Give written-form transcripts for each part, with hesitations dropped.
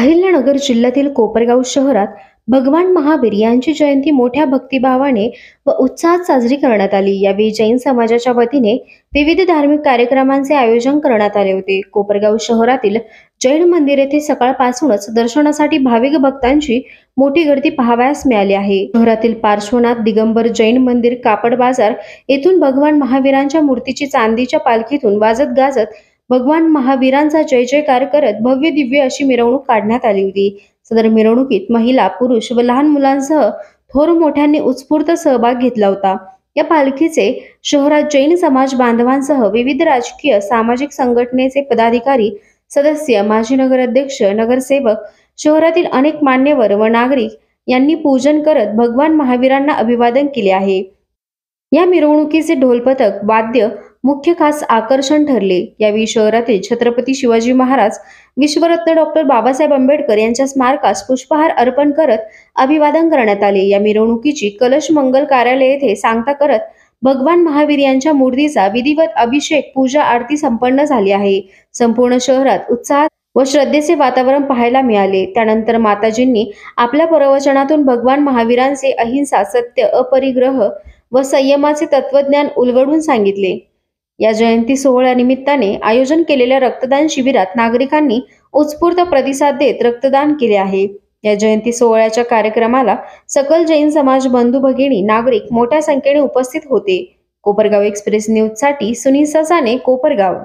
अहिल्यानगर जिल्ह्यातील कोपरगाव शहरात भगवान महावीर यांची जयंती मोठ्या भक्तिभावाने व उत्साहात साजरी करण्यात आली। यावेळी जैन समाजाच्या वतीने विविध धार्मिक कार्यक्रमांचे आयोजन करण्यात आले होते। कोपरगाव शहरातील जैन मंदिर येथे सकाळपासूनच दर्शनासाठी भाविक भक्तांची मोठी गर्दी पाहावयास मिळाली आहे। शहरातील पार्श्वनाथ दिगंबर जैन मंदिर, कापड बाजार येथून भगवान महावीरांच्या मूर्तीची चांदीच्या पालखीतून वाजत गाजत भगवान महावीरांचा जय जयकार करत भव्य दिव्य अशी मिरवणूक काढण्यात आली होती। सदर मिरवणुकीत महिला, पुरुष व लहान मुलांसह थोर मोठ्यांनी उत्स्फूर्त सहभाग घेतला होता। या पालखीचे शहरात जैन समाज बांधवांसह विविध राजकीय सामाजिक संघटनेचे पदाधिकारी, सदस्य, माजी नगराध्यक्ष, नगरसेवक, शहरातील अनेक मान्यवर व नागरिक यांनी पूजन करत भगवान महावीरांना अभिवादन केले आहे। या मिरवणुकीचे ढोलपथक वाद्य मुख्य खास आकर्षण ठरले। यावेळी शहरातील छत्रपती शिवाजी महाराज, विश्वरत्न डॉक्टर बाबासाहेब आंबेडकर यांच्या स्मारकास पुष्पहार अर्पण करत अभिवादन करण्यात आले। या मिरवणुकीची कलश मंगल कार्यालय येथे सांगता करत भगवान महावीर यांच्या मूर्तीचा विधिवत अभिषेक, पूजा, आरती संपन्न झाली आहे। संपूर्ण शहरात उत्साहात व श्रद्धेचे वातावरण पाहायला मिळाले। त्यानंतर माताजींनी आपल्या प्रवचनातून भगवान महावीरांचे अहिंसा, सत्य, अपरिग्रह व संयमाचे तत्वज्ञान उलगडून सांगितले। या जयंती सोहळ्यानिमित्ताने आयोजन केलेल्या रक्तदान शिबिरात नागरिकांनी उत्स्फूर्त प्रतिसाद देत रक्तदान केले आहे। या जयंती सोहळ्याच्या कार्यक्रमाला सकल जैन समाज बंधू भगिनी, नागरिक मोठ्या संख्येने उपस्थित होते। कोपरगाव एक्सप्रेस न्यूज साठी सुनील ससाने, कोपरगाव।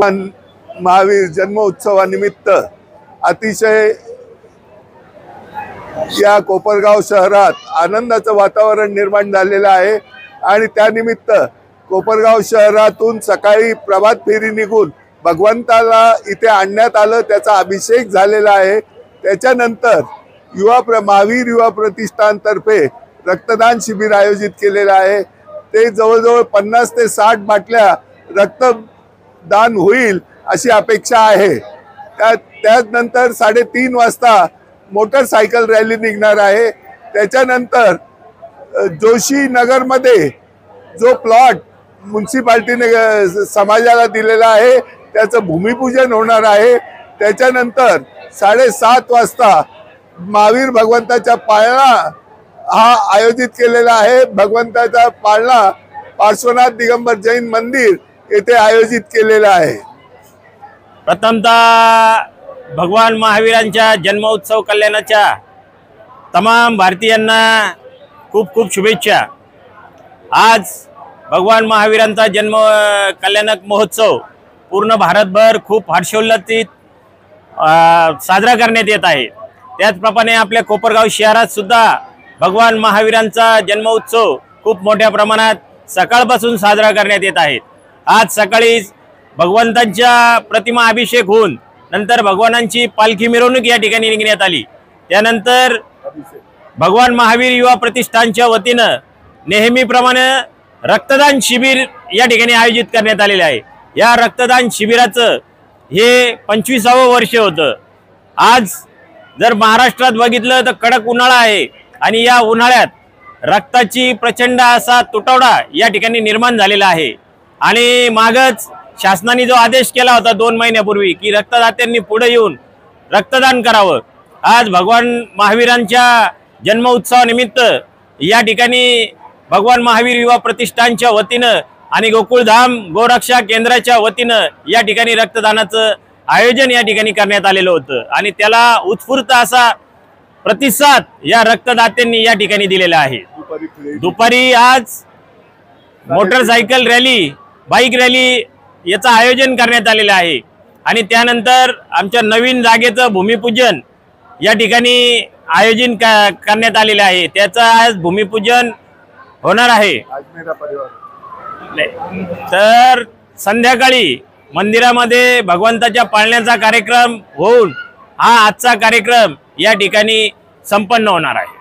महावीर जन्मोत्सवानिमित्त अतिशय या कोपरगाव शहरात आनंदाचं वातावरण निर्माण झालेलं आहे आणि त्यानिमित्त कोपरगाव शहरातून सकाळी प्रभात फेरी निघून भगवंताला इथे आणण्यात आलं, त्याचा अभिषेक झालेला आहे। त्याच्यानंतर महावीर युवा प्रतिष्ठानतर्फे रक्तदान शिबिर आयोजित केलेलं आहे। ते जवळजवळ 50 ते 60 बाटल्या रक्तदान होईल अशी अपेक्षा आहे। त्यानंतर 3:30 वाजता मोटरसायकल रॅली निघणार आहे। त्याच्यानंतर जोशी नगरमध्ये जो प्लॉट म्युन्सिपाल्टीने समाजाला दिलेला आहे त्याचं भूमिपूजन होणार आहे। त्याच्यानंतर 7:30 वाजता महावीर भगवंताच्या पाळणा हा आयोजित केलेला आहे। भगवंताचा पाळणा पार्श्वनाथ दिगंबर जैन मंदिर येथे आयोजित केलेला आहे। प्रथमतः भगवान महावीरांच्या जन्मोत्सव कल्याणाच्या तमाम भारतीयांना खूप खूप शुभेच्छा। आज भगवान महावीरांचा जन्म कल्याणक महोत्सव पूर्ण भारतभर खूप हर्षोल्लासित साजरा करण्यात येत आहे। त्याचप्रमाणे आपल्या कोपरगाव शहरात सुद्धा भगवान महावीरांचा जन्मोत्सव खूप मोठ्या प्रमाणात सकाळपासून साजरा करण्यात येत आहे। आज सकाळी भगवंतांच्या प्रतिमा अभिषेक होऊन नंतर भगवानांची पालखी मिरवणूक या ठिकाणी निघण्यात आली। त्यानंतर भगवान महावीर युवा प्रतिष्ठानच्या वतीनं नेहमीप्रमाणे रक्तदान शिबिर या ठिकाणी आयोजित करण्यात आलेले आहे। या रक्तदान शिबिराचं हे 25वे वर्ष होतं। आज जर महाराष्ट्रात बघितलं तर कडक उन्हाळा आहे आणि या उन्हाळ्यात रक्ताची प्रचंड असा तुटवडा या ठिकाणी निर्माण झालेला आहे आणि मागच शासनाने जो आदेश केला होता 2 महिन्यापूर्वी की रक्तदात्यांनी पुढे येऊन रक्तदान करावं, आज भगवान महावीरांच्या जन्मोत्सवानिमित्त या ठिकाणी भगवान महावीर युवा प्रतिष्ठानच्या वतीनं आणि गोकुळधाम गोरक्षा केंद्राच्या वतीनं या ठिकाणी रक्तदानाचं आयोजन या ठिकाणी करण्यात आलेलं होतं आणि त्याला उत्स्फूर्त असा प्रतिसाद या रक्तदात्यांनी या ठिकाणी दिलेला आहे। दुपारी आज मोटरसायकल रॅली, बाईक रॅली याचं आयोजन करण्यात आलेलं आहे आणि त्यानंतर आमच्या नवीन जागेचं भूमिपूजन या ठिकाणी आयोजन करण्यात आलेलं आहे। त्याचं आज भूमिपूजन होणार आहे। तर संध्याकाळी मंदिरामध्ये भगवंताच्या पाळण्याचा कार्यक्रम होऊन हा आजचा कार्यक्रम या ठिकाणी संपन्न होणार आहे।